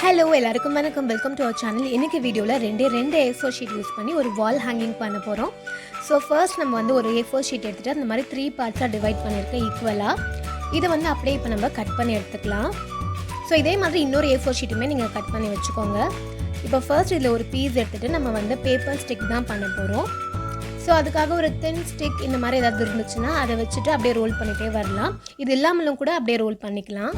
Hello எல்லாருக்கும் வணக்கம். Welcome to our channel. இன்றைக்கி வீடியோவில் ரெண்டு A4 ஷீட் யூஸ் பண்ணி ஒரு வால் ஹேங்கிங் பண்ண போகிறோம். ஸோ ஃபர்ஸ்ட் நம்ம வந்து ஒரு A4 ஷீட் எடுத்துகிட்டு அந்த மாதிரி 3 பார்ட்ஸாக டிவைட் பண்ணியிருக்கேன் ஈக்குவலாக. இதை வந்து அப்படியே இப்போ நம்ம கட் பண்ணி எடுத்துக்கலாம். ஸோ இதே மாதிரி இன்னொரு A4 ஷீட்டுமே நீங்கள் கட் பண்ணி வச்சுக்கோங்க. இப்போ ஃபர்ஸ்ட் இதில் ஒரு பீஸ் எடுத்துகிட்டு நம்ம வந்து பேப்பர் ஸ்டிக் தான் பண்ண போகிறோம். ஸோ அதுக்காக ஒரு தின் ஸ்டிக் இந்த மாதிரி ஏதாவது இருந்துச்சுன்னா அதை வச்சுட்டு அப்படியே ரோல் பண்ணிகிட்டே வரலாம். இது இல்லாமலும் கூட அப்படியே ரோல் பண்ணிக்கலாம்.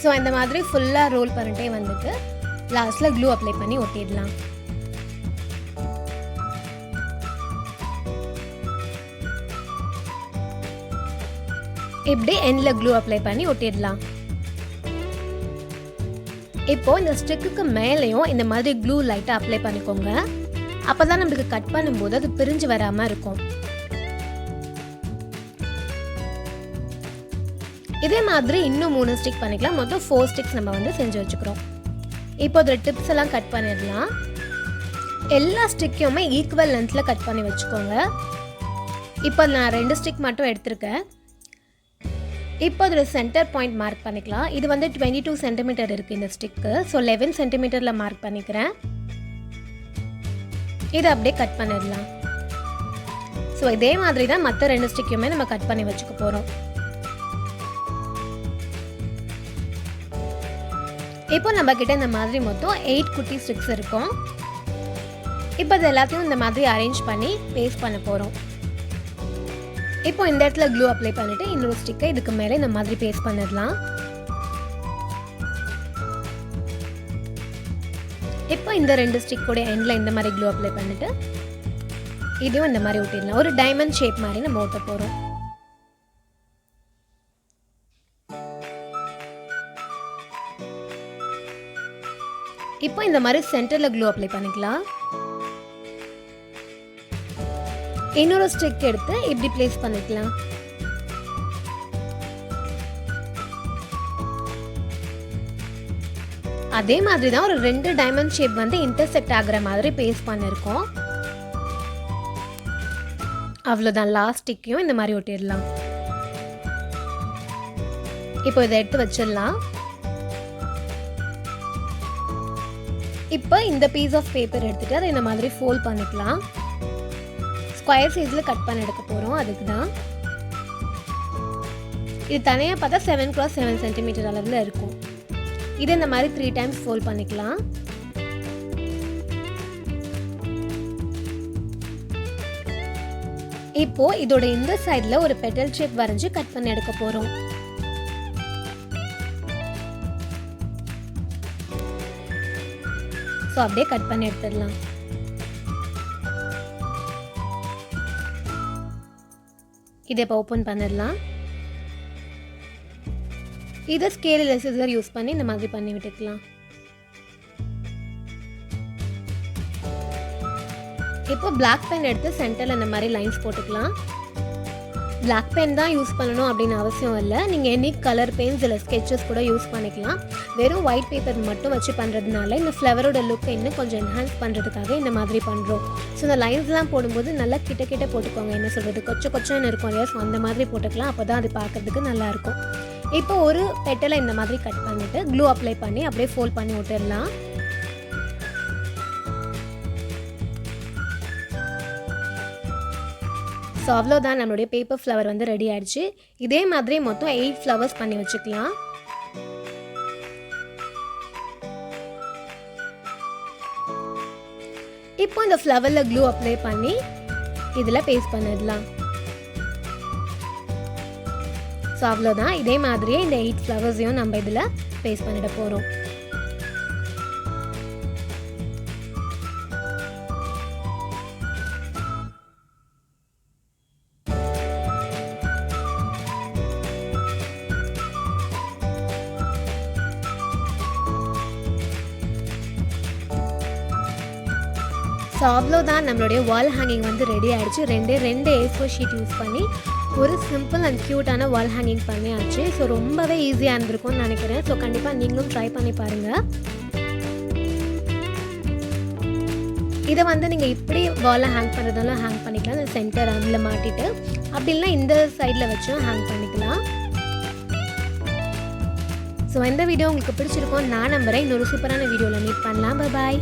ஸோ இந்த மாதிரி ஃபுல்லாக ரோல் பண்ணிட்டே வந்துட்டு லாஸ்ட்டில் க்ளூ அப்ளை பண்ணி ஒட்டிடலாம். இப்படி எண்டில் க்ளூ அப்ளை பண்ணி ஒட்டிடலாம். இப்போது இந்த ஸ்டிக்குக்கு மேலேயும் இந்த மாதிரி க்ளூ லைட்டாக அப்ளை பண்ணிக்கோங்க. அப்போ தான் நம்மளுக்கு கட் பண்ணும்போது அது பிரிஞ்சு வராமல் இருக்கும். இதே மாதிரி இன்னும் 3 ஸ்டிக் பண்ணிக்கலாம். மொத்தம் 4 ஸ்டிக்ஸ் நம்ம வந்து செஞ்சு வச்சுக்கிறோம். இப்போ அதில் டிப்ஸ் எல்லாம் கட் பண்ணிடலாம். எல்லா ஸ்டிக்கையுமே ஈக்குவல் லென்த்தில் கட் பண்ணி வச்சுக்கோங்க. இப்போ நான் 2 ஸ்டிக் மட்டும் எடுத்திருக்கேன். இப்போ அதில் சென்டர் பாயிண்ட் மார்க் பண்ணிக்கலாம். இது வந்து 22 சென்டிமீட்டர் இருக்குது இந்த ஸ்டிக்கு. ஸோ 11 சென்டிமீட்டரில் மார்க் பண்ணிக்கிறேன். இதை அப்படியே கட் பண்ணிடலாம். ஸோ இதே மாதிரி தான் மற்ற 2 ஸ்டிக்கையுமே நம்ம கட் பண்ணி வச்சுக்க போகிறோம். இப்போ நம்ம கிட்ட இந்த மாதிரி மொத்தம் 8 குட்டி ஸ்டிக்ஸ் இருக்கும். இப்போ அது எல்லாத்தையும் இந்த மாதிரி அரேஞ்ச் பண்ணி பேஸ்ட் பண்ண போகிறோம். இப்போ இந்த இடத்துல க்ளூ அப்ளை பண்ணிவிட்டு இன்னொரு ஸ்டிக்கை இதுக்கு மேலே இந்த மாதிரி பேஸ்ட் பண்ணிடலாம். இப்போ இந்த 2 ஸ்டிக்கோட எண்டில் இந்த மாதிரி க்ளூ அப்ளை பண்ணிவிட்டு இதையும் இந்த மாதிரி ஒட்டிடலாம். ஒரு டைமண்ட் ஷேப் மாதிரி நம்ம ஒட்ட போகிறோம். இப்போ இந்த மாதிரி சென்டரில் க்ளூ அப்ளை பண்ணிக்கலாம். இன்னொரு ஸ்டிக் எடுத்து இப்படி பிளேஸ் பண்ணிக்கலாம். அதே மாதிரி தான் ஒரு 2 டைமண்ட் ஷேப் வந்து இன்டர்செக்ட் ஆகிற மாதிரி பேஸ்ட் பண்ணியிருக்கோம். அவ்வளோதான். லாஸ்ட் ஸ்டிக்கையும் இந்த மாதிரி ஒட்டிடலாம். இப்போ இதை எடுத்து வச்சிடலாம். இப்போ இந்த பீஸ் ஆஃப் பேப்பர் எடுத்துகிட்டு அதை இந்த மாதிரி ஃபோல்ட் பண்ணிக்கலாம். ஸ்கொயர் சைஸில் கட் பண்ண எடுக்க போகிறோம். அதுக்கு தான் இது தனியாக பார்த்தா 7x7 சென்டிமீட்டர் அளவில் இருக்கும். இதை இந்த மாதிரி 3 டைம்ஸ் ஃபோல்ட் பண்ணிக்கலாம். இப்போ இதோட இந்த சைடில் ஒரு பெட்டல் ஷேப் வரைஞ்சி கட் பண்ணி எடுக்க போகிறோம். ஸோ அப்படியே கட் பண்ணி எடுத்துடலாம். இதை இப்போ ஓப்பன் பண்ணிடலாம். இதை ஸ்கேல் இல்லை சிசர் யூஸ் பண்ணி இந்த மாதிரி பண்ணி விட்டுக்கலாம். இப்போ பிளாக் பென் எடுத்து சென்டரில் இந்த மாதிரி லைன்ஸ் போட்டுக்கலாம். பிளாக் பென் தான் யூஸ் பண்ணணும் அப்படின்னு அவசியம் இல்லை. நீங்கள் எனி கலர் பெயிண்ட்ஸ் இல்லை ஸ்கெட்சஸ் கூட யூஸ் பண்ணிக்கலாம். வெறும் ஒயிட் பேப்பர் மட்டும் வச்சு பண்ணுறதுனால இந்த ஃப்ளவரோட லுக்கை இன்னும் கொஞ்சம் என்ஹான்ஸ் பண்ணுறதுக்காக இந்த மாதிரி பண்ணுறோம். ஸோ இந்த லைன்ஸ்லாம் போடும்போது நல்லா கிட்ட போட்டுக்கோங்க. என்ன சொல்கிறது, கொச்சன்னு இருக்கும் இல்லையா? ஸோ அந்த மாதிரி போட்டுக்கலாம். அப்போ தான் அது பார்க்குறதுக்கு நல்லாயிருக்கும். இப்போ ஒரு பெட்டலை இந்த மாதிரி கட் பண்ணிவிட்டு க்ளூ அப்ளை பண்ணி அப்படியே ஃபோல்ட் பண்ணி விட்டுடலாம். ஸோ அவ்வளோதான், நம்மளுடைய பேப்பர் ஃப்ளவர் வந்து ரெடி ஆகிடுச்சு. இதே மாதிரி மொத்தம் 8 ஃப்ளவர்ஸ் பண்ணி வச்சுக்கலாம். இப்போ இந்த ஃப்ளவரில் க்ளூ அப்ளை பண்ணி இதில் பேஸ்ட் பண்ணிடலாம். ஸோ அவ்வளோதான். இதே மாதிரியே இந்த 8 ஃப்ளவர்ஸையும் நம்ம இதில் பேஸ்ட் பண்ணிட போகிறோம். ஸோ அவ்வளோதான், நம்மளுடைய வால் ஹேங்கிங் வந்து ரெடி ஆகிடுச்சு. ரெண்டு A4 ஷீட் யூஸ் பண்ணி ஒரு சிம்பிள் அண்ட் க்யூட்டான வால் ஹேங்கிங் பண்ணியாச்சு. ஸோ ரொம்பவே ஈஸியாக இருந்திருக்கும்னு நினைக்கிறேன். ஸோ கண்டிப்பாக நீங்களும் ட்ரை பண்ணி பாருங்கள். இதை வந்து நீங்கள் இப்படி வாலில் ஹேங் பண்ணுறதாலும் ஹேங் பண்ணிக்கலாம். இந்த சென்டர் அதில் மாட்டிட்டு அப்படி இல்லைனா இந்த சைடில் வச்சும் ஹேங் பண்ணிக்கலாம். ஸோ இந்த வீடியோ உங்களுக்கு பிடிச்சிருக்கோம் நான் நம்புகிறேன். இன்னொரு சூப்பரான வீடியோவில் மீட் பண்ணலாம். பாய்.